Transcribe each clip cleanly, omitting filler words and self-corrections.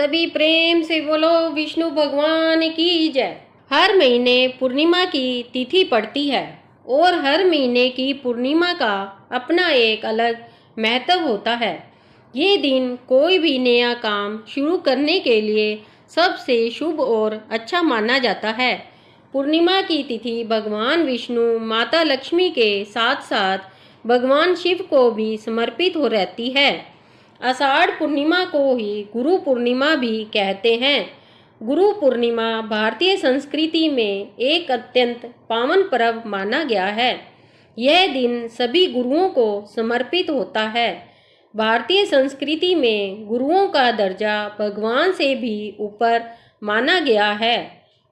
सभी प्रेम से बोलो विष्णु भगवान की जय। हर महीने पूर्णिमा की तिथि पड़ती है और हर महीने की पूर्णिमा का अपना एक अलग महत्व होता है। ये दिन कोई भी नया काम शुरू करने के लिए सबसे शुभ और अच्छा माना जाता है। पूर्णिमा की तिथि भगवान विष्णु, माता लक्ष्मी के साथ साथ भगवान शिव को भी समर्पित हो रहती है। आषाढ़ पूर्णिमा को ही गुरु पूर्णिमा भी कहते हैं। गुरु पूर्णिमा भारतीय संस्कृति में एक अत्यंत पावन पर्व माना गया है। यह दिन सभी गुरुओं को समर्पित होता है। भारतीय संस्कृति में गुरुओं का दर्जा भगवान से भी ऊपर माना गया है,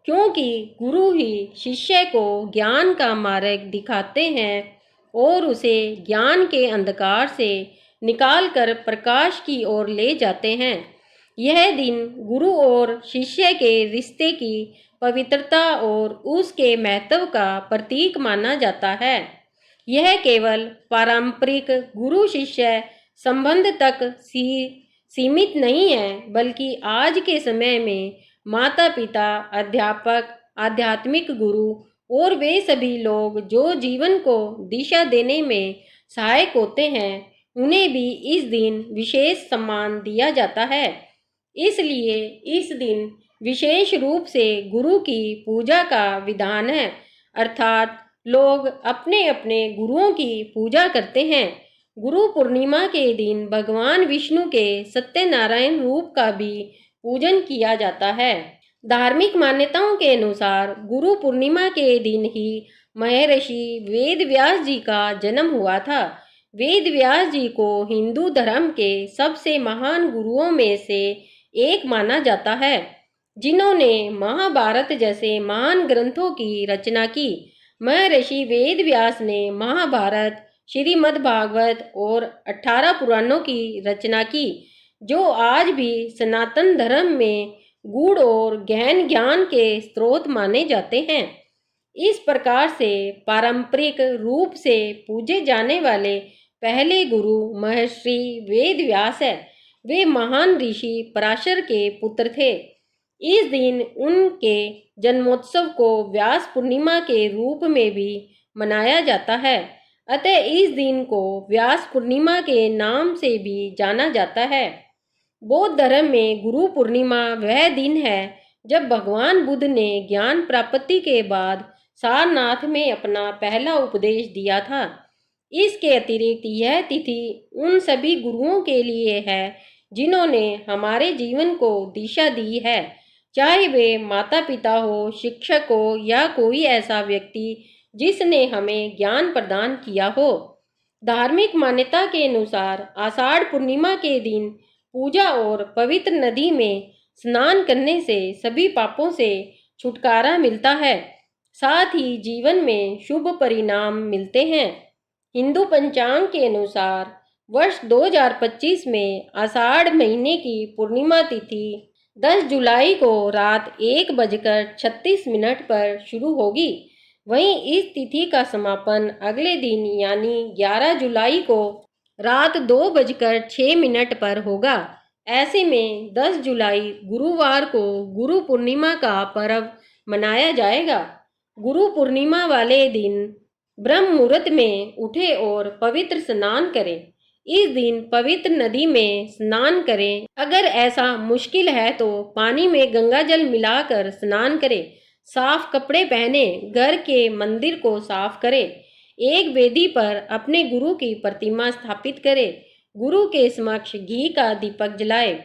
क्योंकि गुरु ही शिष्य को ज्ञान का मार्ग दिखाते हैं और उसे ज्ञान के अंधकार से निकालकर प्रकाश की ओर ले जाते हैं। यह दिन गुरु और शिष्य के रिश्ते की पवित्रता और उसके महत्व का प्रतीक माना जाता है। यह केवल पारंपरिक गुरु शिष्य संबंध तक सीमित नहीं है, बल्कि आज के समय में माता पिता, अध्यापक, आध्यात्मिक गुरु और वे सभी लोग जो जीवन को दिशा देने में सहायक होते हैं, उन्हें भी इस दिन विशेष सम्मान दिया जाता है। इसलिए इस दिन विशेष रूप से गुरु की पूजा का विधान है, अर्थात लोग अपने अपने गुरुओं की पूजा करते हैं। गुरु पूर्णिमा के दिन भगवान विष्णु के सत्यनारायण रूप का भी पूजन किया जाता है। धार्मिक मान्यताओं के अनुसार गुरु पूर्णिमा के दिन ही महर्षि वेद व्यास जी का जन्म हुआ था। वेद व्यास जी को हिंदू धर्म के सबसे महान गुरुओं में से एक माना जाता है, जिन्होंने महाभारत जैसे महान ग्रंथों की रचना की। महर्षि वेद व्यास ने महाभारत, श्रीमद् भागवत और 18 पुराणों की रचना की, जो आज भी सनातन धर्म में गूढ़ और गहन ज्ञान के स्रोत माने जाते हैं। इस प्रकार से पारंपरिक रूप से पूजे जाने वाले पहले गुरु महर्षि वेद व्यास है। वे महान ऋषि पराशर के पुत्र थे। इस दिन उनके जन्मोत्सव को व्यास पूर्णिमा के रूप में भी मनाया जाता है। अतः इस दिन को व्यास पूर्णिमा के नाम से भी जाना जाता है। बौद्ध धर्म में गुरु पूर्णिमा वह दिन है जब भगवान बुद्ध ने ज्ञान प्राप्ति के बाद सारनाथ में अपना पहला उपदेश दिया था। इसके अतिरिक्त यह तिथि उन सभी गुरुओं के लिए है जिन्होंने हमारे जीवन को दिशा दी है, चाहे वे माता पिता हो, शिक्षक हो या कोई ऐसा व्यक्ति जिसने हमें ज्ञान प्रदान किया हो। धार्मिक मान्यता के अनुसार आषाढ़ पूर्णिमा के दिन पूजा और पवित्र नदी में स्नान करने से सभी पापों से छुटकारा मिलता है, साथ ही जीवन में शुभ परिणाम मिलते हैं। हिंदू पंचांग के अनुसार वर्ष 2025 में आषाढ़ महीने की पूर्णिमा तिथि 10 जुलाई को रात 1:36 पर शुरू होगी। वहीं इस तिथि का समापन अगले दिन यानी 11 जुलाई को रात 2:06 पर होगा। ऐसे में 10 जुलाई गुरुवार को गुरु पूर्णिमा का पर्व मनाया जाएगा। गुरु पूर्णिमा वाले दिन ब्रह्म मुहूर्त में उठे और पवित्र स्नान करें। इस दिन पवित्र नदी में स्नान करें। अगर ऐसा मुश्किल है तो पानी में गंगा जल मिलाकर स्नान करें। साफ कपड़े पहने, घर के मंदिर को साफ करें। एक वेदी पर अपने गुरु की प्रतिमा स्थापित करें। गुरु के समक्ष घी का दीपक जलाएं।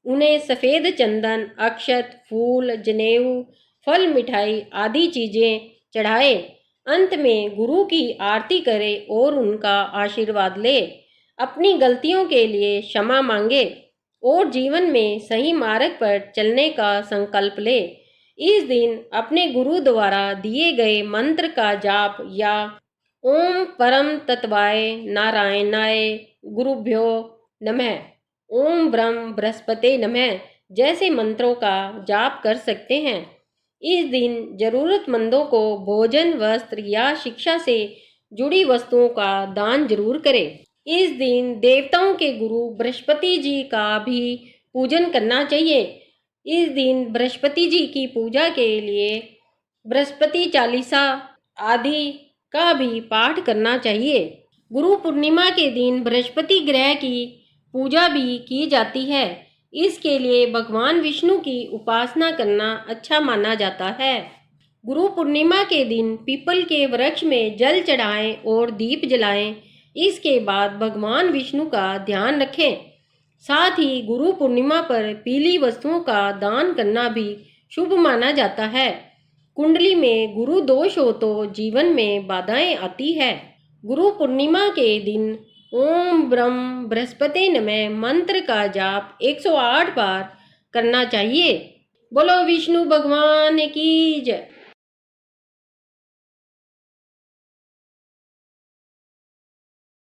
उन्हें सफ़ेद चंदन, अक्षत, फूल, जनेऊ, फल, मिठाई आदि चीज़ें चढ़ाएं। अंत में गुरु की आरती करें और उनका आशीर्वाद लें। अपनी गलतियों के लिए क्षमा मांगे और जीवन में सही मार्ग पर चलने का संकल्प ले। इस दिन अपने गुरु द्वारा दिए गए मंत्र का जाप या ओम परम तत्वाय नारायणाय गुरुभ्यो नमः, ओम ब्रह्म बृहस्पते नमः जैसे मंत्रों का जाप कर सकते हैं। इस दिन जरूरतमंदों को भोजन, वस्त्र या शिक्षा से जुड़ी वस्तुओं का दान जरूर करें। इस दिन देवताओं के गुरु बृहस्पति जी का भी पूजन करना चाहिए। इस दिन बृहस्पति जी की पूजा के लिए बृहस्पति चालीसा आदि का भी पाठ करना चाहिए। गुरु पूर्णिमा के दिन बृहस्पति ग्रह की पूजा भी की जाती है। इसके लिए भगवान विष्णु की उपासना करना अच्छा माना जाता है। गुरु पूर्णिमा के दिन पीपल के वृक्ष में जल चढ़ाएं और दीप जलाएं। इसके बाद भगवान विष्णु का ध्यान रखें। साथ ही गुरु पूर्णिमा पर पीली वस्तुओं का दान करना भी शुभ माना जाता है। कुंडली में गुरु दोष हो तो जीवन में बाधाएं आती है। गुरु पूर्णिमा के दिन ओम ब्रह्म बृहस्पति नमः मंत्र का जाप 108 बार करना चाहिए। बोलो विष्णु भगवान की जय।